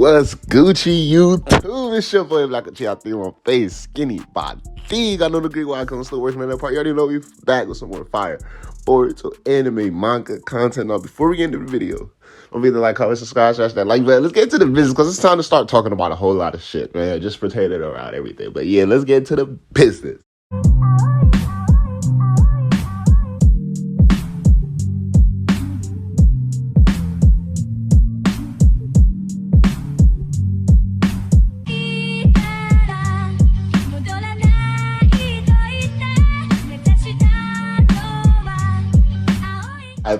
What's Gucci YouTube? It's your boy Black Uchi out there on face, skinny body. Got no degree why I come still working on that part. You already know we back with some more fire Boruto anime manga content. Now before we get into the video, don't forget to like, comment, subscribe, smash that like button. Let's get into the business because it's time to start talking about a whole lot of shit, man. Just pretending around everything. But yeah, let's get into the business.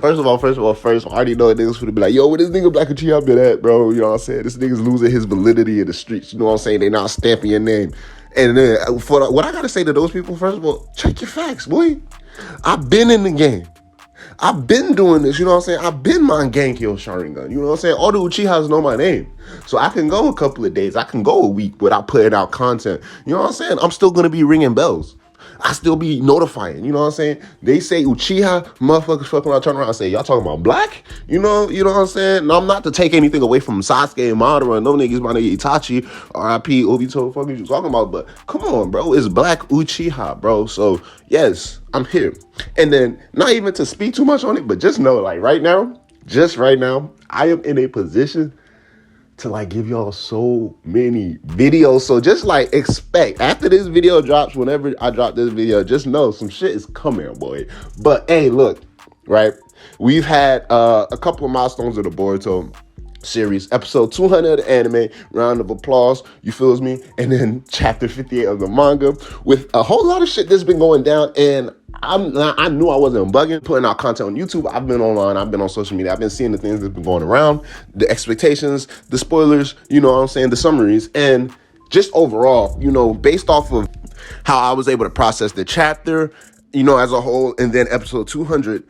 First of all, I already know that niggas would be like, yo, where this nigga Black Uchi been at, bro? You know what I'm saying? This nigga's losing his validity in the streets. You know what I'm saying? They not stamping your name. And then what I gotta say to those people, first of all, check your facts, boy. I've been in the game. I've been doing this, you know what I'm saying? I've been Mangenkyo Sharingan, you know what I'm saying? All the Uchihas know my name. So I can go a couple of days, I can go a week without putting out content. You know what I'm saying? I'm still gonna be ringing bells. I still be notifying, you know what I'm saying? They say Uchiha, motherfuckers fucking around, turn around and say, y'all talking about black? You know what I'm saying? No, I'm not to take anything away from Sasuke and Madara and no niggas, my nigga Itachi, R.I.P. Obito, fuck you talking about, but come on, bro, it's Black Uchiha, bro. So yes, I'm here. And then not even to speak too much on it, but just know, like just right now, I am in a position to like give y'all so many videos. So just like expect after this video drops, whenever I drop this video, just know some shit is coming, boy. But hey, look, right? We've had a couple of milestones of the Boruto series, episode 200 of the anime, round of applause, you feels me? And then chapter 58 of the manga with a whole lot of shit that's been going down. And I knew I wasn't bugging, putting out content on YouTube. I've been online, I've been on social media, I've been seeing the things that's been going around, the expectations, the spoilers, you know what I'm saying, the summaries, and just overall, you know, based off of how I was able to process the chapter, you know, as a whole, and then episode 200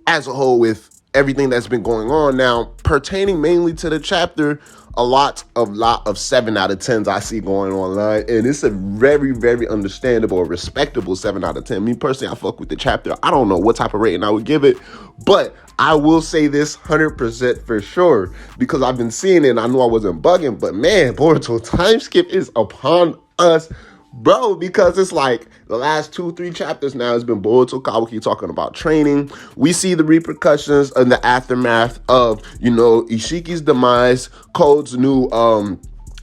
as a whole with everything that's been going on now, pertaining mainly to the chapter, a lot of 7 out of 10s I see going online, and it's a very, very understandable, respectable 7 out of 10. Me personally, I fuck with the chapter. I don't know what type of rating I would give it, but I will say this 100% for sure, because I've been seeing it and I knew I wasn't bugging, but man, Boruto TimeSkip is upon us, bro, because it's like the last 2-3 chapters now has been Boruto Kawaki talking about training. We see the repercussions and the aftermath of, you know, Ishiki's demise, Code's new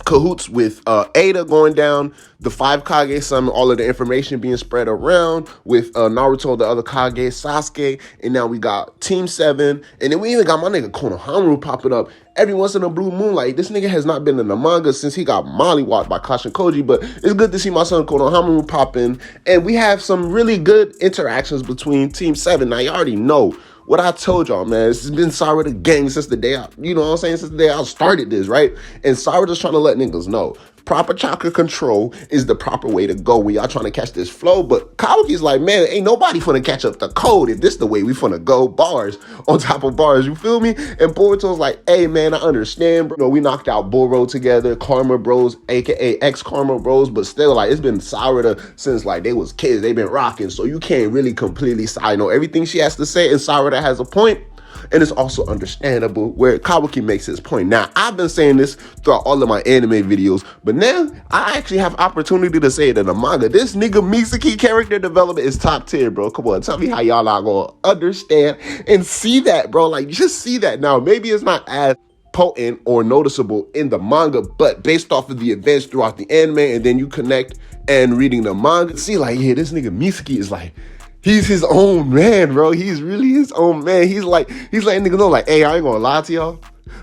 cahoots with Ada going down, the 5 Kage summon, all of the information being spread around with Naruto, the other Kage, Sasuke, and now we got Team 7, and then we even got my nigga Konohamaru popping up every once in a blue moon. Like, this nigga has not been in the manga since he got mollywopped by Kashin Koji, but it's good to see my son Konohamaru popping, and we have some really good interactions between Team 7. Now, you already know what I told y'all, man. This has been Sarada gang since the day you know what I'm saying, since the day I started this, right? And Sarada's trying to let niggas know proper chakra control is the proper way to go when y'all trying to catch this flow. But Kawaki's like, man, ain't nobody finna catch up the code if this the way we finna go. Bars on top of bars, you feel me? And Boruto's like, hey, man, I understand, bro. You know, we knocked out Boro together, Karma Bros, aka ex-Karma Bros, but still, like, it's been Sarada since, like, they was kids. They been rocking, so you can't really completely side note everything she has to say, and Sarada has a point. And it's also understandable where Kawaki makes his point. Now, I've been saying this throughout all of my anime videos, but now I actually have opportunity to say it in the manga. This nigga Mitsuki character development is top tier, bro. Come on, tell me how y'all not gonna understand and see that, bro. Like, just see that. Now, maybe it's not as potent or noticeable in the manga, but based off of the events throughout the anime, and then you connect and reading the manga, see, like, yeah, this nigga Mitsuki is like, he's his own man, bro. He's really his own man. He's letting niggas know, like, hey, I ain't gonna lie to y'all.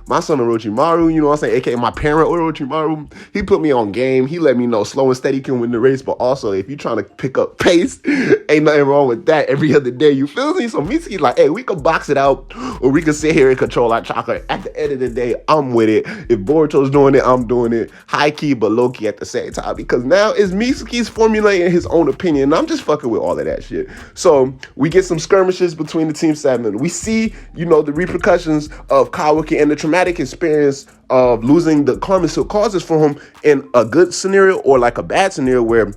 My son Orochimaru, you know what I'm saying, aka my parent Orochimaru, he put me on game. He let me know slow and steady can win the race, but also if you're trying to pick up pace, ain't nothing wrong with that every other day, you feel me? So Mitsuki's like, hey, we can box it out, or we can sit here and control our chakra. At the end of the day, I'm with it. If Boruto's doing it, I'm doing it. High key, but low key at the same time, because now it's Mitsuki's formulating his own opinion, and I'm just fucking with all of that shit. So we get some skirmishes between the Team 7. We see, you know, the repercussions of Kawaki and the traumatic experience of losing the karma silk causes for him in a good scenario or like a bad scenario where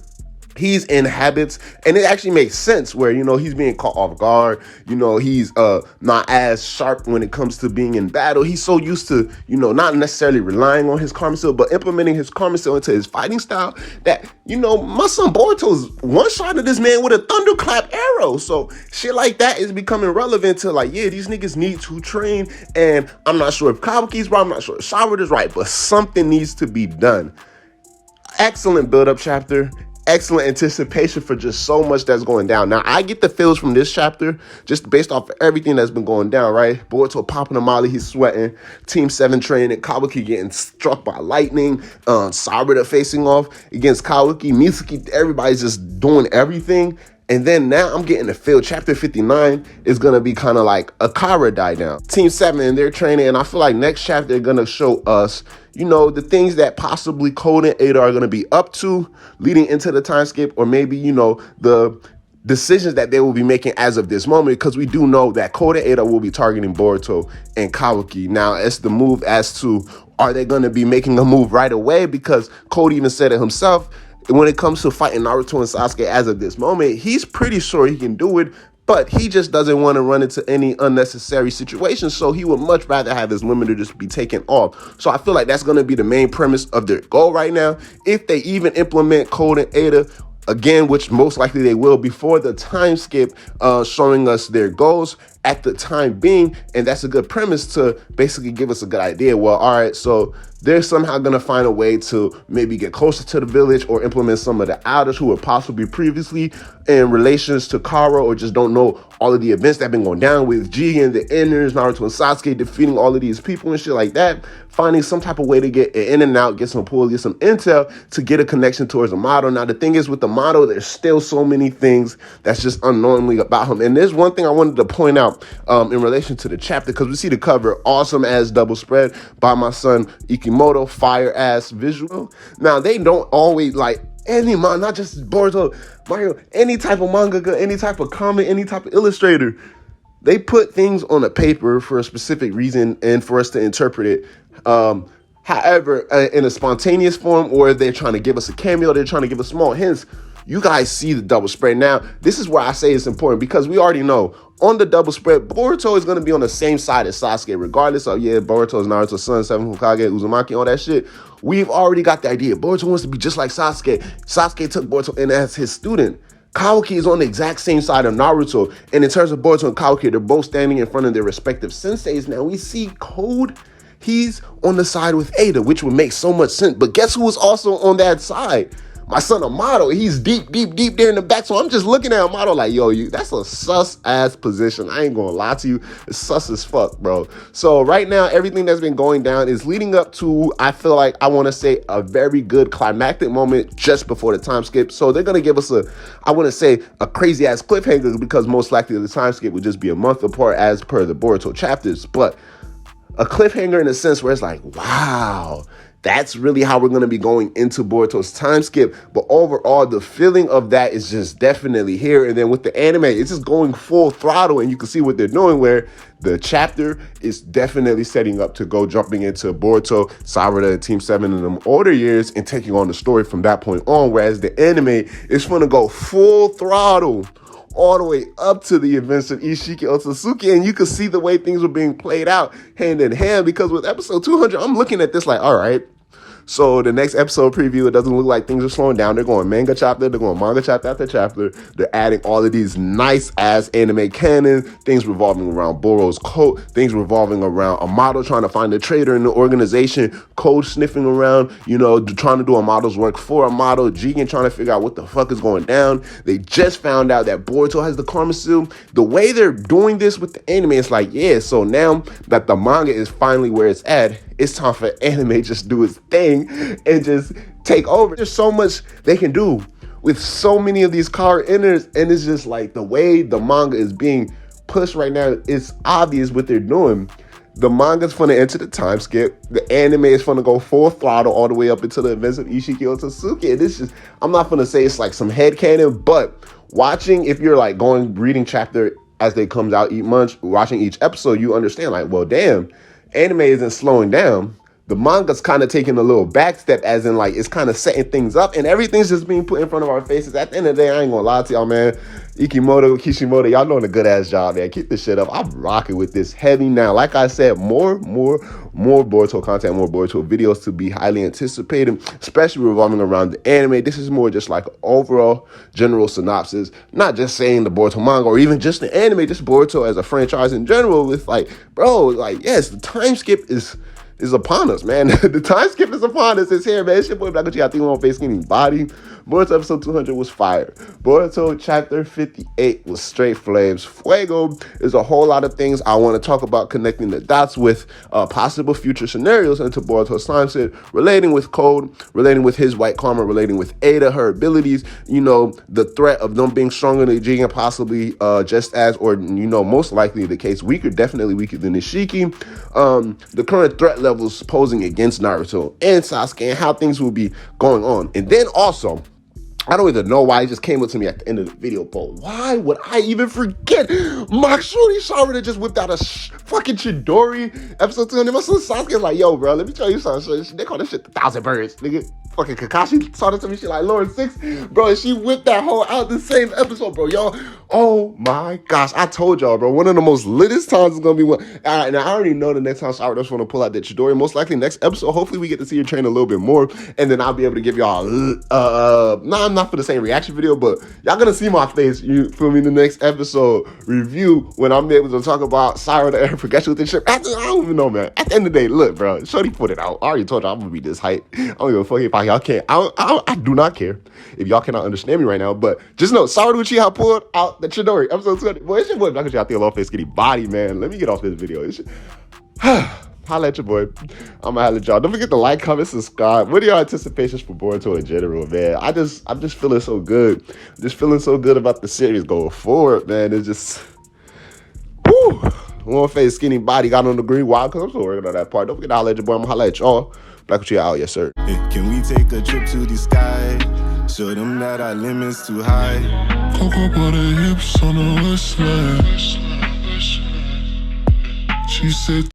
he's in habits, and it actually makes sense where, he's being caught off guard. He's not as sharp when it comes to being in battle. He's so used to, not necessarily relying on his karma seal, but implementing his karma seal into his fighting style that, my son Boruto's one-shotted this man with a thunderclap arrow. So shit like that is becoming relevant to like, yeah, these niggas need to train. And I'm not sure if Kabuki's right, I'm not sure if Shaward is right, but something needs to be done. Excellent build-up chapter. Excellent anticipation for just so much that's going down. Now, I get the feels from this chapter just based off of everything that's been going down, right? Boruto popping a molly, he's sweating. Team 7 training, Kabuki getting struck by lightning. Sabura facing off against Kabuki. Mitsuki, everybody's just doing everything. And then now I'm getting the feel. Chapter 59 is going to be kind of like a Kara die down. Team 7, they're training. And I feel like next chapter, they're going to show us, the things that possibly Code and Ada are going to be up to leading into the time skip. Or maybe, the decisions that they will be making as of this moment. Because we do know that Code and Ada will be targeting Boruto and Kabuki. Now, it's the move as to, are they going to be making a move right away? Because Code even said it himself. When it comes to fighting Naruto and Sasuke as of this moment, he's pretty sure he can do it, but he just doesn't want to run into any unnecessary situations, so he would much rather have his limiter just be taken off. So I feel like that's going to be the main premise of their goal right now. If they even implement Code and Ada, again, which most likely they will, before the time skip, showing us their goals at the time being, and that's a good premise to basically give us a good idea. Well, all right, so they're somehow going to find a way to maybe get closer to the village or implement some of the outers who were possibly previously in relations to Kara or just don't know all of the events that have been going down with Jigen, the Inners, Naruto and Sasuke defeating all of these people and shit like that, finding some type of way to get in and out, get some pull, get some intel to get a connection towards the model. Now, the thing is with the model, there's still so many things that's just unknowingly about him. And there's one thing I wanted to point out in relation to the chapter, because we see the cover, awesome ass double spread by my son Ikimoto, fire ass visual. Now, they don't always like any manga, not just Boruto, Mario, any type of manga, any type of comic, any type of illustrator. They put things on a paper for a specific reason and for us to interpret it. However, in a spontaneous form, or they're trying to give us a cameo, they're trying to give us small hints. You guys see the double spread. Now, this is where I say it's important because we already know on the double spread, Boruto is going to be on the same side as Sasuke, regardless of, Boruto is Naruto's son, 7 Hokage, Uzumaki, all that shit. We've already got the idea. Boruto wants to be just like Sasuke. Sasuke took Boruto in as his student. Kabuki is on the exact same side of Naruto. And in terms of Boruto and Kabuki, they're both standing in front of their respective senseis. Now, we see Code. He's on the side with Ada, which would make so much sense. But guess who is also on that side? My son Amato. He's deep there in the back. So I'm just looking at Amato like, that's a sus-ass position. I ain't gonna lie to you. It's sus as fuck, bro. So right now, everything that's been going down is leading up to, I feel like, I want to say, a very good climactic moment just before the time skip. So they're going to give us a crazy-ass cliffhanger because most likely the time skip would just be a month apart as per the Boruto chapters. But a cliffhanger in a sense where it's like, wow, that's really how we're going to be going into Boruto's time skip. But overall, the feeling of that is just definitely here. And then with the anime, it's just going full throttle. And you can see what they're doing where the chapter is definitely setting up to go jumping into Boruto, Sabura, and Team 7 in them older years and taking on the story from that point on. Whereas the anime is going to go full throttle all the way up to the events of Ishiki Otsutsuki, and you can see the way things were being played out hand in hand, because with episode 200, I'm looking at this like, all right, so the next episode preview, it doesn't look like things are slowing down. They're going manga chapter, they're going manga chapter after chapter. They're adding all of these nice-ass anime canon, things revolving around Boro's coat, things revolving around Amato trying to find a traitor in the organization, Code sniffing around, trying to do Amato's work for Amato, Jigen trying to figure out what the fuck is going down. They just found out that Boruto has the karma seal. The way they're doing this with the anime, it's like, so now that the manga is finally where it's at, it's time for anime just do its thing and just take over. There's so much they can do with so many of these car inners, and it's just like the way the manga is being pushed right now, it's obvious what they're doing. The manga's gonna enter the time skip. The anime is gonna go full throttle all the way up into the events of Ishiki Otsutsuki. And it's just, I'm not gonna say it's like some headcanon, but watching, if you're like reading chapter as they comes out each month, watching each episode, you understand like, well, damn, anime isn't slowing down. the manga's kind of taking a little back step, as in like it's kind of setting things up and everything's just being put in front of our faces. At the end of the day, I ain't gonna lie to y'all, man. Kishimoto, y'all doing a good ass job, man. Keep this shit up. I'm rocking with this heavy now. Like I said, more Boruto content, more Boruto videos to be highly anticipated, especially revolving around the anime. This is more just like overall general synopsis, not just saying the Boruto manga or even just the anime, just Boruto as a franchise in general. With like, bro, like, yes, the time skip is upon us, man. The time skip is upon us. It's here, man. It's your boy Black Uchi. I think on face skinny body. Boruto episode 200 was fire. Boruto chapter 58 was straight flames. Fuego is a whole lot of things I want to talk about, connecting the dots with possible future scenarios into Boruto's time skip, relating with Code, relating with his white karma, relating with Ada, her abilities, you know, the threat of them being stronger than Jigen, possibly just as, or, you know, most likely the case, definitely weaker than Ishiki, the current threat levels posing against Naruto and Sasuke, and how things will be going on. And then also, I don't even know why it just came up to me at the end of the video, but why would I even forget? Makshuri Shara just whipped out a fucking Chidori episode 200. My son Sasuke's like, yo, bro, let me tell you something. They call this shit the 1,000 birds, nigga. Fucking Kakashi saw this to me, shit like Lord 6. Bro, and she whipped that whole out the same episode, bro. Y'all, oh my gosh. I told y'all, bro, one of the most litest times is going to be one. And I already know the next time Shara just want to pull out that Chidori. Most likely next episode, hopefully we get to see her train a little bit more. And then I'll be able to give y'all, not for the same reaction video, but y'all gonna see my face, you feel me, in the next episode review when I'm able to talk about Sarah the Air Forgetful with this shit. I don't even know, man. At the end of the day, look, bro, Shorty put it out. I already told y'all I'm gonna be this hype. I don't give a fuck if y'all can't. I do not care if y'all cannot understand me right now, but just know Sarah Uchiha pulled out the Chidori episode 200. Boy, it's your boy Black Uchiha, I think a long face skinny body, man. Let me get off this video. Holla at your boy. I'm gonna holla at y'all. Don't forget to like, comment, subscribe. What are your anticipations for Boruto in general, man? I'm just feeling so good. Just feeling so good about the series going forward, man. It's just, whoo. One face, skinny body, got on the green wild, because I'm still working on that part. Don't forget to holla at your boy. I'm gonna holla at y'all. Black Uchiha out, yes, sir. Hey, can we take a trip to the sky? Show them that our limit's too high. Cocoa butter hips on the west side. She said